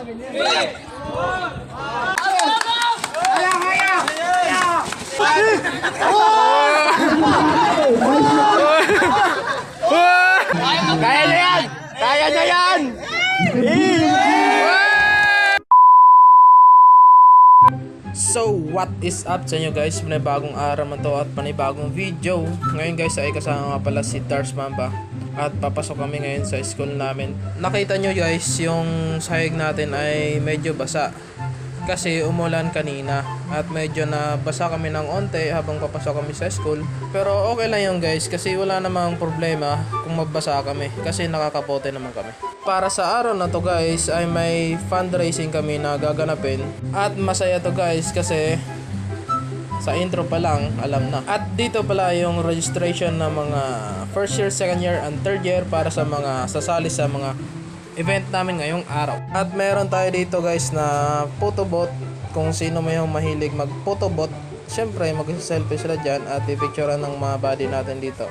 Kaya nyo yan! Kaya nyo yan! So what is up sa inyo guys? Panibagong araw man to at panibagong video. Ngayon guys ay kasama nga pala si Dars Mamba at papasok kami ngayon sa school namin. Nakita nyo guys yung sahig natin ay medyo basa kasi umulan kanina at medyo nabasa kami ng onte habang papasok kami sa school. Pero okay lang yun guys kasi wala namang problema kung mabasa kami kasi nakakapote naman kami. Para sa araw na to guys ay may fundraising kami na gaganapin at masaya to guys kasi sa intro pa lang alam na. At dito pala yung registration ng mga first year, second year and third year para sa mga sasali sa mga event namin ngayong araw. At meron tayo dito guys na photobot. Kung sino may mahilig mag photobot, syempre mag-selfie sila dyan at i-picturean ng mga body natin dito.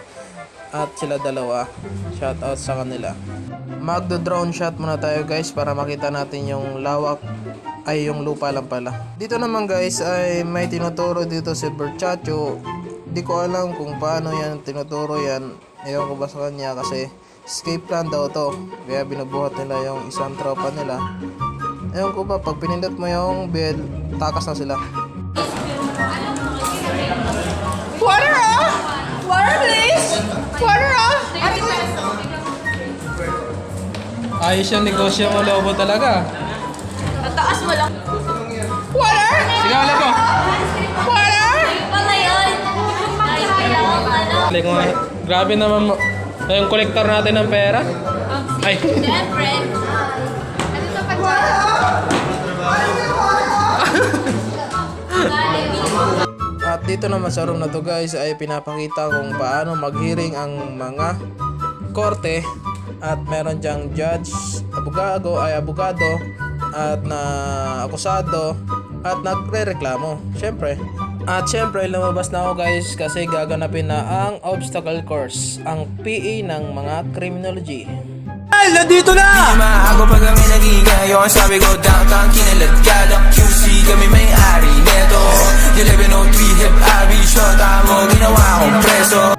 At sila dalawa, shout out sa kanila. Magdo-drone shot muna tayo guys para makita natin yung lawak ay yung lupa lang pala. Dito naman guys ay may tinuturo dito si Berchacho. Di ko alam kung paano yan tinuturo yan. Ewan ko ba sa kanya kasi escape plan daw to. Kaya binubuhat nila yung isang tropa nila. Ewan ko ba pag pinindot mo yung bell, takas na sila. Water ah! Water please! Water ah! Ayos yung negosyo mo, lobo talaga. Tataas mo lang. Water! Sige, wala po. Water! Pala yun. Ay, kailangan ano. Grabe naman mo. Yung kolektor natin ng pera. Ay. Siyempre. Ano sa At dito naman sa room na to guys ay pinapakita kung paano mag-hearing ang mga korte. At meron dyang judge, abogado at na akusado at nagre-reklamo. Syempre. At syempre lumabas na ako guys kasi gaganapin na ang obstacle course, ang PE ng mga criminology. Ay, nandito na! Ako pag kami nagigayo, sabi ko downtown, kinaladkada QC, kami may-ari neto 1103 hip aviation, tamo ginawa akong preso.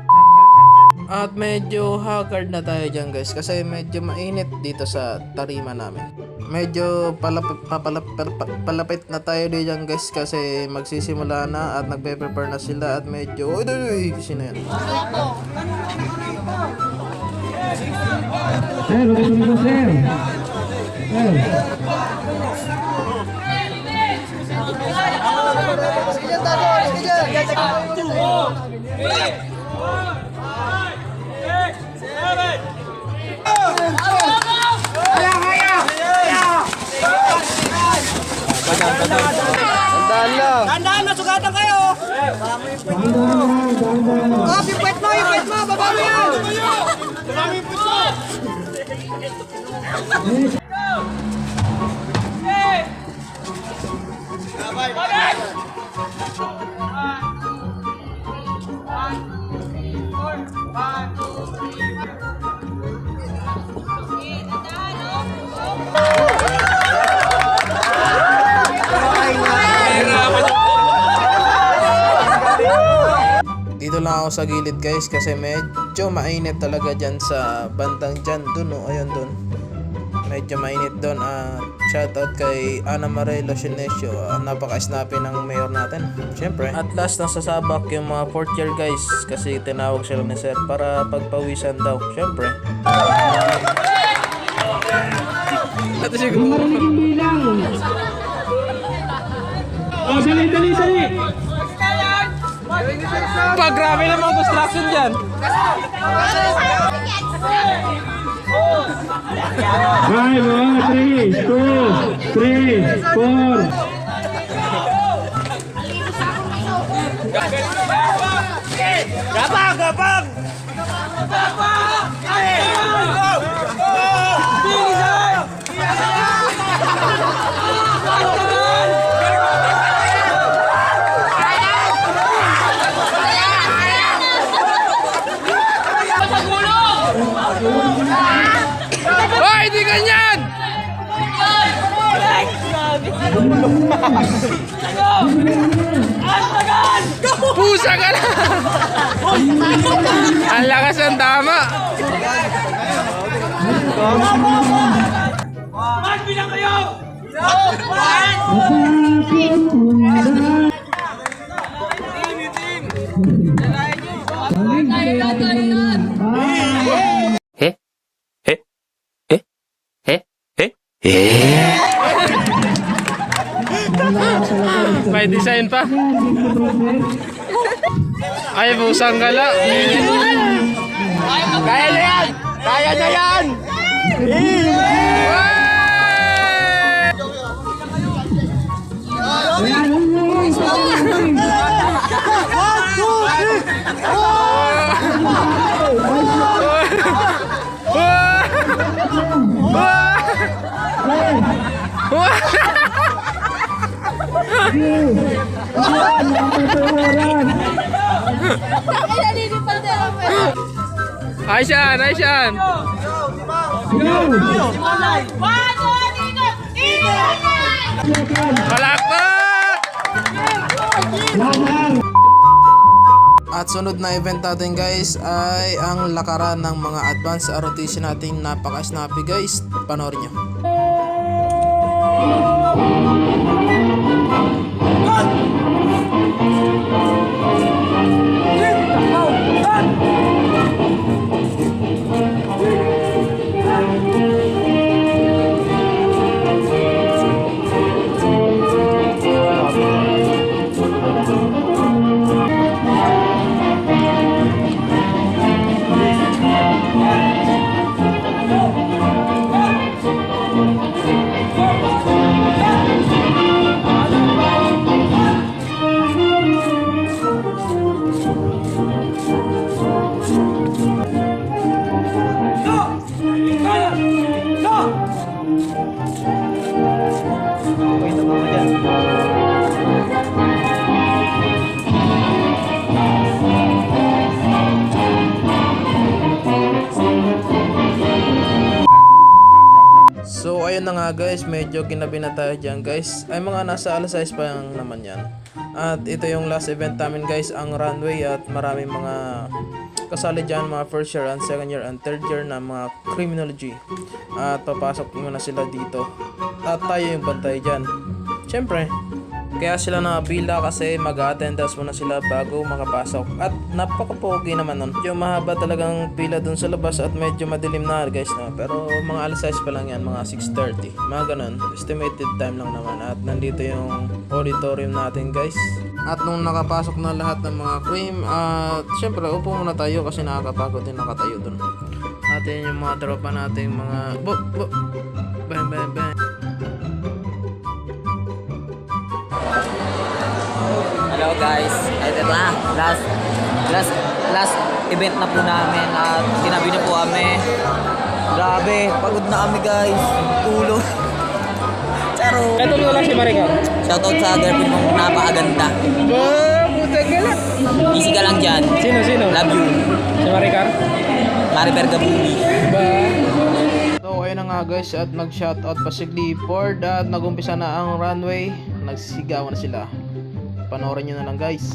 At medyo haggard na tayo dyan guys kasi medyo mainit dito sa tarima namin. Medyo palapit na tayo dyan guys kasi magsisimula na at nagpe-prepare na sila at medyo sino yan? Tandaan, masugatan kayo! Oh, yung puwet mo! Baba mo yan! Dito lang ako sa gilid guys kasi medyo mainit talaga dyan sa bandang dyan dun ayun dun. Medyo mainit dun shoutout kay Ana Marelo Sinesio, napaka-snappy ng mayor natin syempre. At last nasasabak yung mga 4th year guys kasi tinawag sila ni sir para pagpawisan daw syempre. Ito siguro Oh, dali! pag grabe naman construction dyan. Ay, mga 3, 2, 3, 4. Gabang! Hoy, di ganyan! Pusa ka na! Ang lakas ng tama! May design pa. Ay, pusang gala. Kaya na yan! Kaya na yan! Ayos yan! Ayos yan! Palakpak! At sunod na event natin guys ay ang lakaran ng mga advanced ROTC natin. Napaka-snappy guys. Panoorin nyo. So ayun na nga guys, medyo ginabi na tayo dyan guys. Ay mga nasa alas 6 pa lang naman yan. At ito yung last event namin guys, ang runway. At maraming mga kasali dyan, mga first year and second year and third year na mga criminology. At papasok muna sila dito. At tayo yung bantay dyan. Siyempre, kaya sila nakapila kasi mag-attendance muna sila bago makapasok. At napaka-pogi naman nun. Medyo mahaba talagang pila dun sa labas at medyo madilim na guys na. Pero mga alas 6 pa lang yan, mga 6:30. Mga ganun, estimated time lang naman. At nandito yung auditorium natin guys. At nung nakapasok na lahat ng mga cream, at syempre upo muna tayo kasi nakakapagod din nakatayo dun. At yun yung mga tropa nating mga bang bang bang. Hello guys, ito na, last event na po namin at ginabi na po kami. Grabe, pagod na kami guys, tulog. Charo. Ito mo lang si Maricar. Shoutout sa girlfriend mong napakaganda. Puta ka lang. Easy ka lang dyan. Sino? Love you. Si Maricar? Mariper Gabuli. So ayun na nga guys, at nag-shoutout pa si Clifford at nagumpisa na ang runway. Nagsisigawan na sila. Panoorin nyo na lang guys.